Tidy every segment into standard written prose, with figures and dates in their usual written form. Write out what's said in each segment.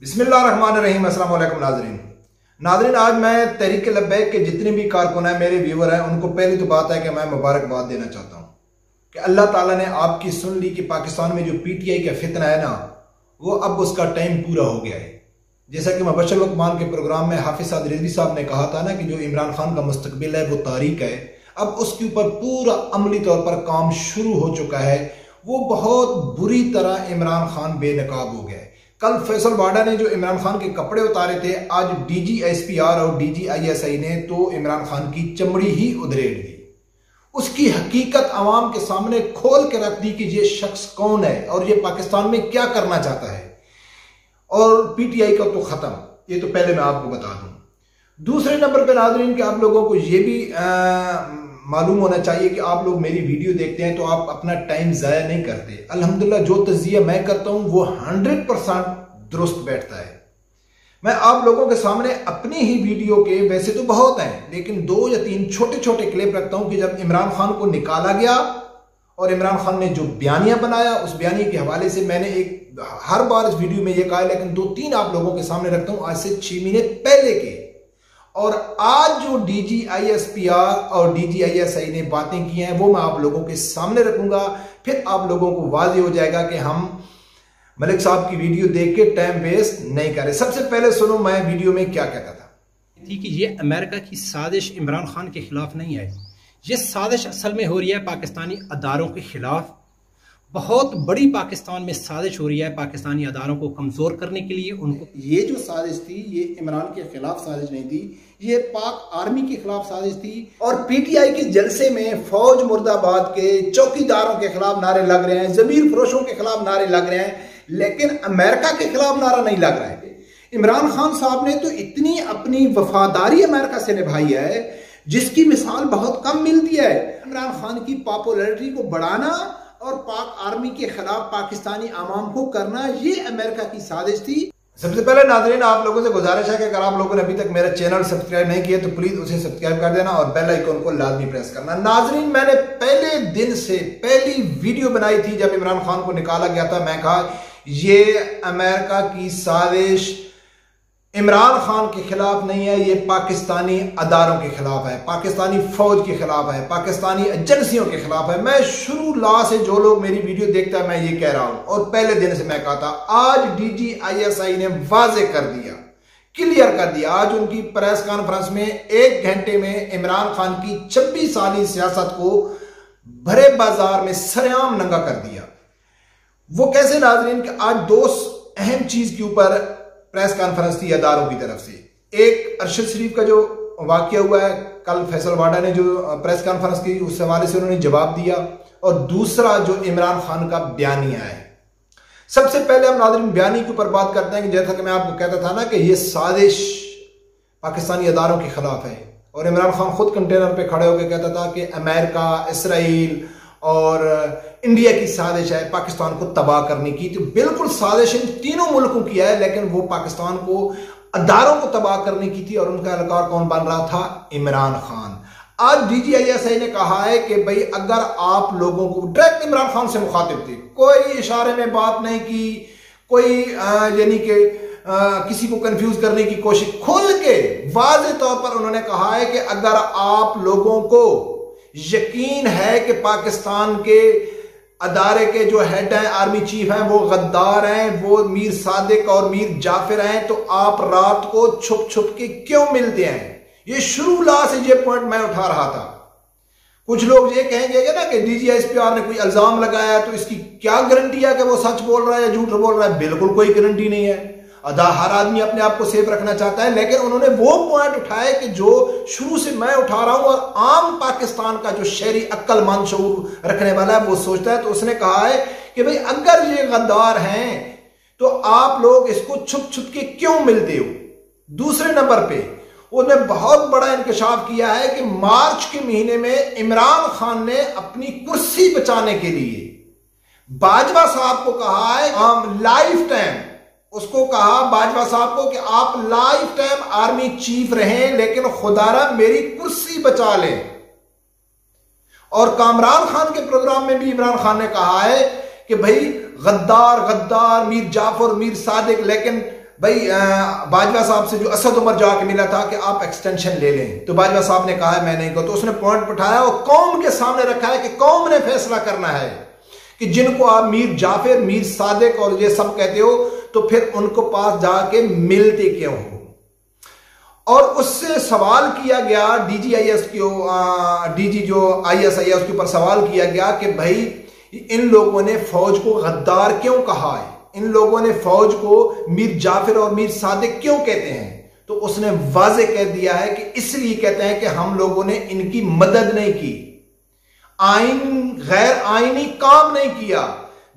बिस्मिल्लाहिर्रहमानिर्रहीम। अस्सलाम वालेकुम नाजरीन, आज मैं तहरीक लब्बैक के जितने भी कारकुन हैं, मेरे व्यूवर हैं, उनको पहली तो बात है कि मैं मुबारकबाद देना चाहता हूँ कि अल्लाह ताला ने आपकी सुन ली कि पाकिस्तान में जो PTI का फितना है ना, वो अब उसका टाइम पूरा हो गया है। जैसा कि मुबश्शिर लुकमान के प्रोग्राम में हाफिज साद रिजवी साहब ने कहा था ना कि जो इमरान खान का मुस्तकबिल है वो तारीख है, अब उसके ऊपर पूरा अमली तौर पर काम शुरू हो चुका है। वो बहुत बुरी तरह इमरान खान बेनकाब हो गया है। कल फैसल वाडा ने जो इमरान खान के कपड़े उतारे थे, आज DGSPR और DGISI ने तो इमरान खान की चमड़ी ही उधेड़ दी। उसकी हकीकत अवाम के सामने खोल के रख दी कि ये शख्स कौन है और ये पाकिस्तान में क्या करना चाहता है। और PTI का तो खत्म, ये तो पहले मैं आपको बता दूं। दूसरे नंबर पर नाज़रीन कि आप लोगों को ये भी मालूम होना चाहिए कि आप लोग मेरी वीडियो देखते हैं तो आप अपना टाइम ज़ाया नहीं करते। अल्हम्दुलिल्लाह जो तज़किया मैं करता हूं वो 100% दुरुस्त बैठता है। मैं आप लोगों के सामने अपनी ही वीडियो के, वैसे तो बहुत हैं, लेकिन 2 या 3 छोटे छोटे क्लिप रखता हूं कि जब इमरान खान को निकाला गया और इमरान खान ने जो बयानिया बनाया, उस बयानिया के हवाले से मैंने हर बार इस वीडियो में ये कहा है, लेकिन 2-3 आप लोगों के सामने रखता हूं आज से 6 महीने पहले के। और आज जो DGISPR और DGISI ने बातें की हैं वो मैं आप लोगों के सामने रखूंगा। फिर आप लोगों को वाज़ेह हो जाएगा कि हम मलिक साहब की वीडियो देख के टाइम वेस्ट नहीं करें। सबसे पहले सुनो मैं वीडियो में क्या कहता था कि ये अमेरिका की साजिश इमरान खान के खिलाफ नहीं है, ये साजिश असल में हो रही है पाकिस्तानी अदारों के खिलाफ। बहुत बड़ी पाकिस्तान में साजिश हो रही है पाकिस्तानी अदारों को कमजोर करने के लिए। उनको ये जो साजिश थी ये इमरान के खिलाफ साजिश नहीं थी, ये पाक आर्मी के खिलाफ साजिश थी। और PTI के जलसे में फौज मुर्दाबाद के चौकीदारों के खिलाफ नारे लग रहे हैं, जमीर फरोशों के खिलाफ नारे लग रहे हैं, लेकिन अमेरिका के खिलाफ नारा नहीं लग रहा है। इमरान खान साहब ने तो इतनी अपनी वफादारी अमेरिका से निभाई है जिसकी मिसाल बहुत कम मिलती है। इमरान खान की पॉपुलैरिटी को बढ़ाना और पाक आर्मी के खिलाफ पाकिस्तानी आवाम को करना, ये अमेरिका की साजिश थी। सबसे पहले नाज़रीन आप लोगों से गुजारिश है कि अगर आप लोगों ने अभी तक मेरा चैनल सब्सक्राइब नहीं किया तो प्लीज उसे सब्सक्राइब कर देना और बेल आइकन को लाजमी प्रेस करना। नाज़रीन मैंने पहले दिन से पहली वीडियो बनाई थी जब इमरान खान को निकाला गया था। मैं कहा ये अमेरिका की साजिश इमरान खान के खिलाफ नहीं है, ये पाकिस्तानी अदारों के खिलाफ है, पाकिस्तानी फौज के खिलाफ है, पाकिस्तानी एजेंसियों के खिलाफ है। मैं शुरू ला से जो लोग मेरी वीडियो देखता है मैं ये कह रहा हूं और पहले दिन से मैं कहा था। आज DGISI ने वाजे कर दिया, क्लियर कर दिया। आज उनकी प्रेस कॉन्फ्रेंस में 1 घंटे में इमरान खान की 26 साली सियासत को भरे बाजार में सरेआम नंगा कर दिया। वो कैसे नाज़रीन कि आज 2 अहम चीज के ऊपर प्रेस कॉन्फ्रेंस थी अदारों की तरफ से। एक अरशद शरीफ का जो वाकया हुआ है, कल फैसल वाडा ने जो प्रेस कॉन्फ्रेंस की उस हवाले से उन्होंने जवाब दिया, और दूसरा जो इमरान खान का बयानिया है। सबसे पहले हम नाज़रीन बयानी के ऊपर बात करते हैं कि जैसा कि मैं आपको कहता था ना कि यह साजिश पाकिस्तानी अदारों के खिलाफ है। और इमरान खान खुद कंटेनर पे खड़े होकर कहता था कि अमेरिका, इसराइल और इंडिया की साजिश है पाकिस्तान को तबाह करने की। तो बिल्कुल साजिश इन तीनों मुल्कों की है, लेकिन वो पाकिस्तान को अदारों को तबाह करने की थी। और उनका एहलकार कौन बन रहा था? इमरान खान। आज DGISI ने कहा है कि भाई अगर आप लोगों को डायरेक्ट इमरान खान से मुखातिब थे, कोई इशारे में बात नहीं की, कोई यानी कि किसी को कंफ्यूज करने की कोशिश, खुल के वाज़ेह तौर पर उन्होंने कहा है कि अगर आप लोगों को यकीन है कि पाकिस्तान के अदारे के जो हेड हैं, आर्मी चीफ हैं, वो गद्दार हैं, वो मीर सादिक और मीर जाफिर हैं, तो आप रात को छुप छुप के क्यों मिलते हैं? ये शुरू ला से ये पॉइंट मैं उठा रहा था। कुछ लोग ये कहेंगे ना कि DGSPR ने कोई इल्जाम लगाया तो इसकी क्या गारंटी है कि वो सच बोल रहा है या झूठ बोल रहा है? बिल्कुल कोई गारंटी नहीं है। हर आदमी अपने आप को सेफ रखना चाहता है, लेकिन उन्होंने वो पॉइंट उठाए कि जो शुरू से मैं उठा रहा हूं और आम पाकिस्तान का जो शहरी अक्लमंद शऊर रखने वाला है वो सोचता है। तो उसने कहा है कि भाई अगर ये गद्दार हैं तो आप लोग इसको छुप छुप के क्यों मिलते हो? दूसरे नंबर पे उन्होंने बहुत बड़ा इंकशाफ किया है कि मार्च के महीने में इमरान खान ने अपनी कुर्सी बचाने के लिए बाजवा साहब को कहा है, हम लाइफ टाइम उसको कहा बाजवा साहब को कि आप लाइफ टाइम आर्मी चीफ रहें, लेकिन खुदारा मेरी कुर्सी बचा लें। और कामरान खान के प्रोग्राम में भी इमरान खान ने कहा है कि भाई गद्दार गद्दार मीर जाफर मीर सादिक, लेकिन भाई बाजवा साहब से जो असद उमर जाके मिला था कि आप एक्सटेंशन ले लें, तो बाजवा साहब ने कहा मैं नहीं, तो उसने पॉइंट उठाया और कौम के सामने रखा है कि कौम ने फैसला करना है कि जिनको आप मीर जाफर, मीर सादिक और ये सब कहते हो, तो फिर उनको पास जाके मिलते क्यों हो। और उससे सवाल किया गया DGIS को, डीजी जो ISI है उसके ऊपर सवाल किया गया कि भाई इन लोगों ने फौज को गद्दार क्यों कहा है, इन लोगों ने फौज को मीर जाफर और मीर सादिक क्यों कहते हैं। तो उसने वाजे कह दिया है कि इसलिए कहते हैं कि हम लोगों ने इनकी मदद नहीं की, गैर आईनी काम नहीं किया।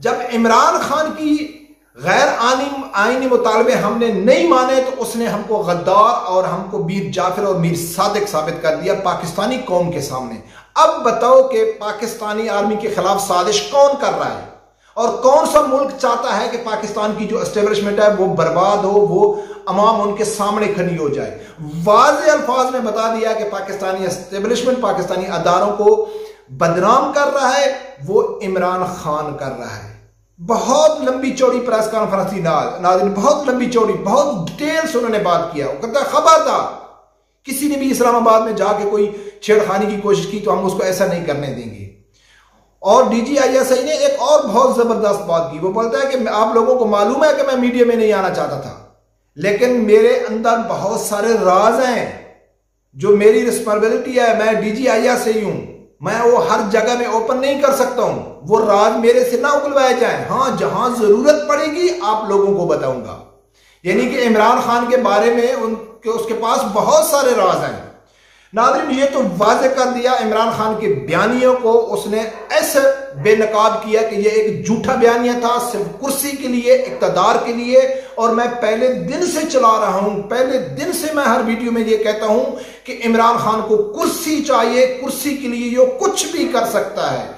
जब इमरान खान की गैर आईनी मुतालबे हमने नहीं माने तो उसने हमको गद्दार और हमको मीर जाफर और मीर सादिक साबित कर दिया पाकिस्तानी कौम के सामने। अब बताओ कि पाकिस्तानी आर्मी के खिलाफ साजिश कौन कर रहा है और कौन सा मुल्क चाहता है कि पाकिस्तान की जो एस्टेब्लिशमेंट है वो बर्बाद हो, वो अमाम उनके सामने खड़ी हो जाए। वाज़े अल्फाज में बता दिया कि पाकिस्तानी एस्टेब्लिशमेंट पाकिस्तानी अदारों को बदनाम कर रहा है, वो इमरान खान कर रहा है। बहुत लंबी चौड़ी प्रेस कॉन्फ्रेंस थी नाज़रीन, बहुत लंबी चौड़ी, बहुत डिटेल से उन्होंने बात किया। वो कहता है खबरदार किसी ने भी इस्लामाबाद में जाके कोई छेड़खानी की कोशिश की तो हम उसको ऐसा नहीं करने देंगे। और DGISI ने एक और बहुत जबरदस्त बात की, वो बोलता है कि आप लोगों को मालूम है कि मैं मीडिया में नहीं आना चाहता था, लेकिन मेरे अंदर बहुत सारे राज हैं जो मेरी रिस्पॉन्सिबिलिटी है, मैं DGISI हूं, मैं वो हर जगह में ओपन नहीं कर सकता हूं, वो राज मेरे से ना उगलवाए जाए। हाँ, जहां जरूरत पड़ेगी आप लोगों को बताऊंगा। यानी कि इमरान खान के बारे में उसके पास बहुत सारे राज हैं। नाज़रीन, ये तो वाज़े कर दिया इमरान खान के बयानियों को, उसने ऐसे बेनकाब किया कि ये एक झूठा बयानिया था, सिर्फ कुर्सी के लिए, इक़्तिदार के लिए। और मैं पहले दिन से चला रहा हूं, पहले दिन से मैं हर वीडियो में ये कहता हूं कि इमरान खान को कुर्सी चाहिए, कुर्सी के लिए ये कुछ भी कर सकता है,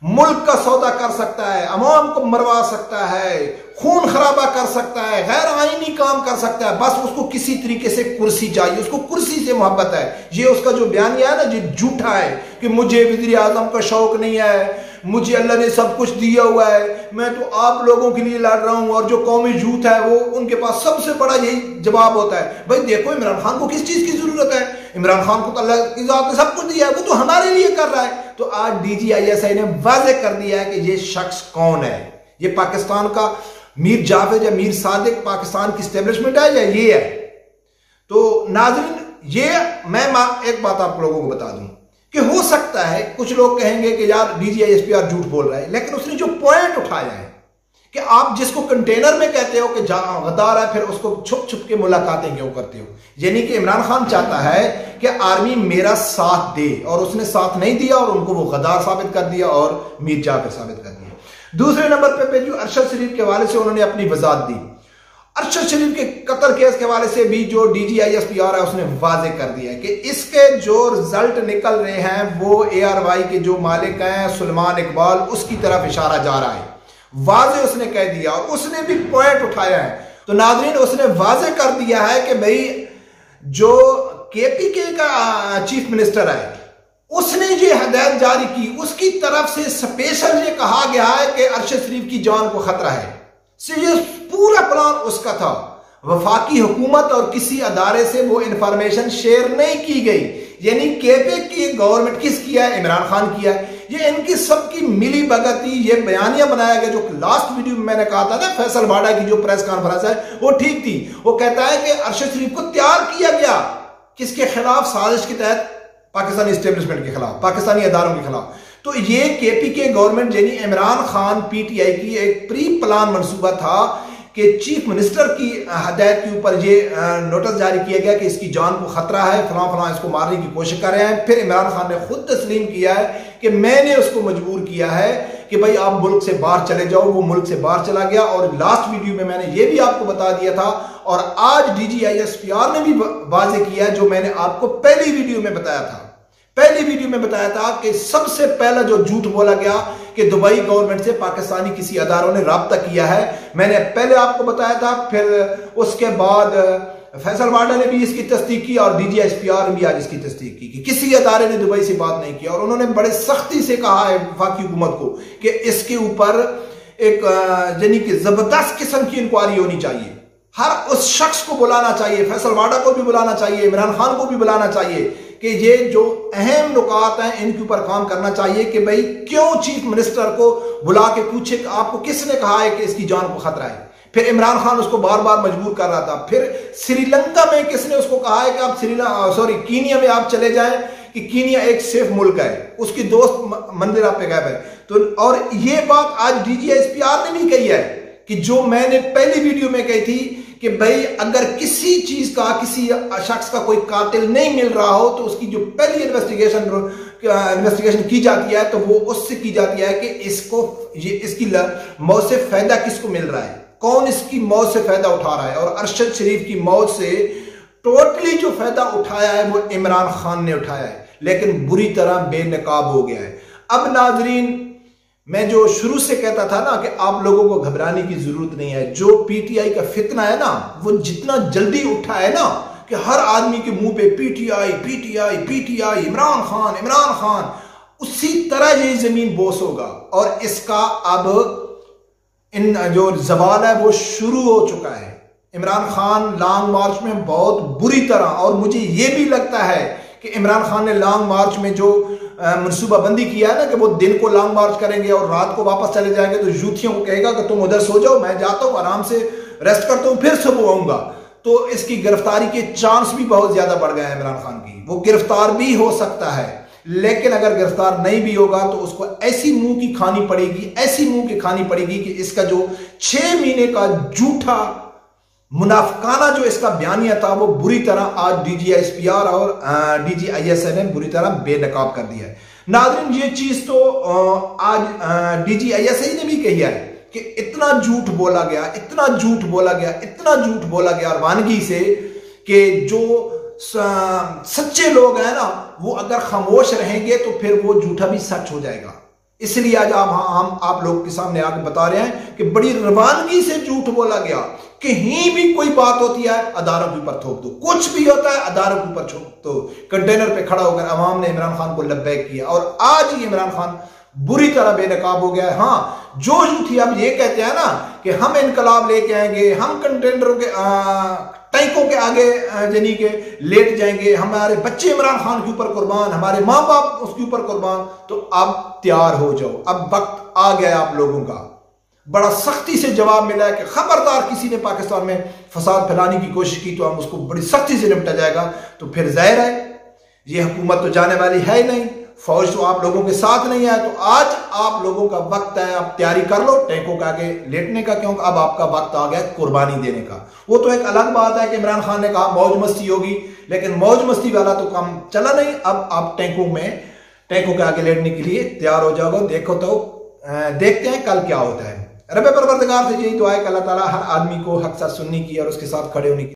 मुल्क का सौदा कर सकता है, अवाम को मरवा सकता है, खून खराबा कर सकता है, गैर आईनी काम कर सकता है, बस उसको किसी तरीके से कुर्सी चाहिए, उसको कुर्सी से मोहब्बत है। ये उसका जो बयानिया है ना, ये झूठा है कि मुझे वज़ीर आज़म का शौक नहीं है, मुझे अल्लाह ने सब कुछ दिया हुआ है, मैं तो आप लोगों के लिए लड़ रहा हूं। और जो कौमी यूथ है वो उनके पास सबसे बड़ा यही जवाब होता है, भाई देखो इमरान खान को किस चीज की जरूरत है, इमरान खान को तो अल्लाह की ज़ात ने सब कुछ दिया है, वो तो हमारे लिए कर रहा है। तो आज DGISI ने वाज़े कर दिया है कि ये शख्स कौन है, ये पाकिस्तान का मीर जाफर या मीर सादिक पाकिस्तान की एस्टेब्लिशमेंट है या ये है। तो नाज़रीन, ये मैं एक बात आप लोगों को बता दूं कि हो सकता है कुछ लोग कहेंगे कि यार DGISPR झूठ बोल रहा है, लेकिन उसने जो पॉइंट उठाया है कि आप जिसको कंटेनर में कहते हो कि गद्दार है, फिर उसको छुप छुप के मुलाकातें क्यों करते हो। यानी कि इमरान खान चाहता है कि आर्मी मेरा साथ दे, और उसने साथ नहीं दिया और उनको वो गद्दार साबित कर दिया और मीर जाफर साबित कर दिया। दूसरे नंबर पे जो अरशद शरीफ के हवाले से उन्होंने अपनी वजाहत दी। अरशद शरीफ के कत्ल केस के हवाले से भी जो DGISPR है उसने वाजे कर दिया है कि इसके जो रिजल्ट निकल रहे हैं वो ARY के जो मालिक हैं सुलेमान इकबाल, उसकी तरफ इशारा जा रहा है। वाजे उसने कह दिया और उसने भी पॉइंट उठाया है। तो नाज़रीन, उसने वाजे कर दिया है कि भाई जो KPK का चीफ मिनिस्टर है उसने ये हदायत जारी की, उसकी तरफ से स्पेशल ये कहा गया है कि अरशद शरीफ की जान को खतरा है। ये पूरा प्लान उसका था। वफाकी हुकूमत और किसी अदारे से वो इंफॉर्मेशन शेयर नहीं की गई। यानी KPK गवर्नमेंट किस किया है, इमरान खान किया है। ये इनकी सबकी मिली भगती, ये बयानिया बनाया गया। जो लास्ट वीडियो में मैंने कहा था ना, फैसल बाडा की जो प्रेस कॉन्फ्रेंस है वो ठीक थी। वो कहता है कि अरशद शरीफ को तैयार किया गया किसके खिलाफ, साजिश के तहत पाकिस्तानी एस्टेब्लिशमेंट के खिलाफ, पाकिस्तानी अदारों के खिलाफ। तो ये KPK गवर्नमेंट यानी इमरान खान PTI की एक प्री प्लान मंसूबा था कि चीफ मिनिस्टर की हदायत के ऊपर ये नोटिस जारी किया गया कि इसकी जान को खतरा है, फलां फलां इसको मारने की कोशिश कर रहे हैं। फिर इमरान खान ने खुद तस्लीम किया है कि मैंने उसको मजबूर किया है कि भाई आप मुल्क से बाहर चले जाओ। वो मुल्क से बाहर चला गया। और लास्ट वीडियो में मैंने ये भी आपको बता दिया था और आज DGISPR ने भी वाजे किया जो मैंने आपको पहली वीडियो में बताया था। पहली वीडियो में बताया था कि सबसे पहला जो झूठ बोला गया कि दुबई गवर्नमेंट से पाकिस्तानी किसी अदारों ने राब्ता किया है, मैंने पहले आपको बताया था। फिर उसके बाद फैसल बाडा ने भी इसकी तस्दीक की और DGISPR ने भी आज इसकी तस्दीक की कि किसी अदारे ने दुबई से बात नहीं किया। और उन्होंने बड़े सख्ती से कहा है वफाकी हुकूमत को कि इसके ऊपर एक यानी कि जबरदस्त किस्म की इंक्वायरी होनी चाहिए। हर उस शख्स को बुलाना चाहिए, फैसल वाडा को भी बुलाना चाहिए, इमरान खान को भी बुलाना चाहिए कि ये जो अहम नुकात हैं इनके ऊपर काम करना चाहिए कि भाई क्यों चीफ मिनिस्टर को बुला के पूछे कि आपको किसने कहा है कि इसकी जान को खतरा है। फिर इमरान खान उसको बार बार मजबूर कर रहा था। फिर श्रीलंका में किसने उसको कहा है कि आप कीनिया में आप चले जाएं कि कीनिया एक सेफ मुल्क है, उसकी दोस्त मंदिरा पे गए है। तो और ये बात आज DGSPR ने भी कही है कि जो मैंने पहली वीडियो में कही थी कि भाई अगर किसी चीज का, किसी शख्स का कोई कातिल नहीं मिल रहा हो तो उसकी जो पहली इन्वेस्टिगेशन की जाती है तो वो उससे की जाती है कि इसकी मौत से फायदा किसको मिल रहा है, कौन इसकी मौत से फायदा उठा रहा है। और अरशद शरीफ की मौत से टोटली जो फायदा उठाया है वो इमरान खान ने उठाया है, लेकिन बुरी तरह बेनकाब हो गया है। अब नाजरीन, मैं जो शुरू से कहता था ना कि आप लोगों को घबराने की जरूरत नहीं है। जो PTI का फितना है ना, वो जितना जल्दी उठा है ना कि हर आदमी के मुंह पे PTI PTI PTI, Imran Khan, उसी तरह ये जमीन बोस होगा। और इसका अब इन जो जवाल है वो शुरू हो चुका है। इमरान खान लॉन्ग मार्च में बहुत बुरी तरह, और मुझे ये भी लगता है कि इमरान खान ने लॉन्ग मार्च में जो मनसूबाबंदी किया है ना कि वो दिन को लॉन्ग मार्च करेंगे और रात को वापस चले जाएंगे, तो यूथियों को कहेगा कि तुम उधर सो जाओ, मैं जाता हूं आराम से रेस्ट करता हूं, फिर सुबह आऊंगा। तो इसकी गिरफ्तारी के चांस भी बहुत ज्यादा बढ़ गए हैं इमरान खान की। वो गिरफ्तार भी हो सकता है, लेकिन अगर गिरफ्तार नहीं भी होगा तो उसको ऐसी मुंह की खानी पड़ेगी कि इसका जो 6 महीने का झूठा मुनाफिकाना जो इसका बयानिया था वो बुरी तरह आज DGSPR और DGISI ने बुरी तरह बेनकाब कर दिया है। नाज़रीन, ये चीज तो आज DGISI ने भी कही है कि इतना झूठ बोला गया रवानगी से कि जो सच्चे लोग हैं ना वो अगर खामोश रहेंगे तो फिर वो झूठा भी सच हो जाएगा। इसलिए आज हम आप लोग के सामने आके बता रहे हैं कि बड़ी रवानगी से झूठ बोला गया। कहीं भी कोई बात होती है अदारों के ऊपर थोप दो, कुछ भी होता है अदारों के ऊपर थोप दो। कंटेनर पे खड़ा होकर अवाम ने इमरान खान को लब्बैक किया और आज ही इमरान खान बुरी तरह बेनकाब हो गया है। हाँ, जो यूथी अब ये कहते हैं ना कि हम इनकलाब लेके आएंगे, हम कंटेनरों के टैंकों के आगे यानी के लेट जाएंगे, हमारे बच्चे इमरान खान के ऊपर कुर्बान, हमारे माँ बाप उसके ऊपर कुर्बान, तो अब तैयार हो जाओ, अब वक्त आ गया है आप लोगों का। बड़ा सख्ती से जवाब मिला है कि खबरदार किसी ने पाकिस्तान में फसाद फैलाने की कोशिश की तो हम उसको बड़ी सख्ती से निपटा जाएगा। तो फिर जाहिर है ये हुकूमत तो जाने वाली है ही नहीं, फौज तो आप लोगों के साथ नहीं है। तो आज आप लोगों का वक्त है, आप तैयारी कर लो टैंकों के आगे लेटने का, क्योंकि अब आपका वक्त आ गया कुर्बानी देने का। वो तो एक अलग बात है कि इमरान खान ने कहा मौज मस्ती होगी, लेकिन मौज मस्ती वाला तो काम चला नहीं। अब आप टैंकों के आगे लेटने के लिए तैयार हो जाओगे। देखते हैं कल क्या होता है। रब परवरदिगार से यही दुआ है कि अल्लाह ताला हर आदमी को हक साथ सुनने की और उसके साथ खड़े होने की